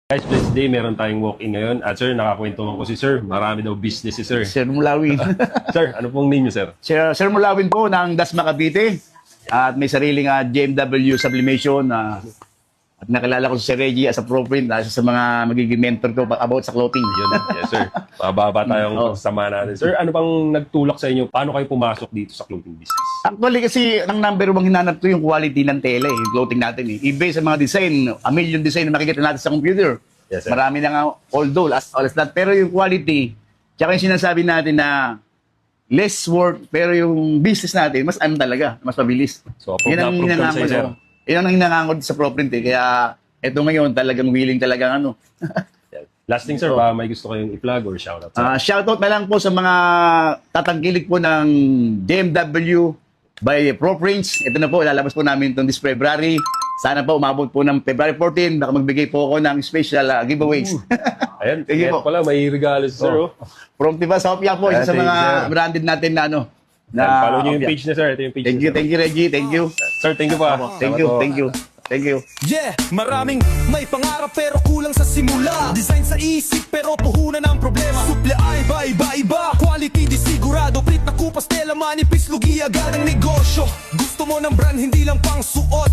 Guys, blessed day, meron tayong walk-in ngayon. At sir, nakakwentuhan ko si sir. Marami daw business si sir. Sir Mulawin. Sir, ano pong name niyo, sir? Sir Mulawin po ng Dasma Cavite. At may sariling GMW sublimation. At nakilala ko si Sir Reggie as a pro-print, isa sa mga magiging mentor ko about sa clothing. Yun, yes sir. Mababa tayong pagsama natin. Sir, ano bang nagtulak sa inyo? Paano kayo pumasok dito sa clothing business? Actually kasi ang number one hinanap ko yung quality ng tela yung clothing natin Iba sa mga design, a million design na makikita natin sa computer. Yes, sir. Marami na nga although as that, pero yung quality, tsaka yung sinasabi natin na less work, pero yung business natin, mas talaga, mas mabilis. So, approve na approve kami sa'yo, sir. Yan ang hinangangod sa ProPrint Kaya eto ngayon talagang willing talagang Last thing, sir, ba may gusto kayong i-plug or shoutout? Shoutout na lang po sa mga tatangkilik po ng BMW by ProPrints. Ito na po, ilalabas po namin itong this February. Sana po umabot po ng February 14. Baka magbigay po ako ng special giveaways. Ayan, Thank you ayan po. pala, may regalo si sir. Oh. From Tiba Sofia po, isa sa Thank mga you. branded natin na Follow nyo yung Sofia. page na, sir. Ito yung page Thank you, thank you, Reggie. Thank you. Sir, thank you pa. Thank you, thank you. Thank you. Yeah, maraming may pangarap pero kulang sa simula. Design sa isip pero puhunan ang problema. Supli ay iba-iba. Quality di sigurado. Print na kupas, tela, manipis, lugi agad ang negosyo. Gusto mo ng brand, hindi lang pang suot.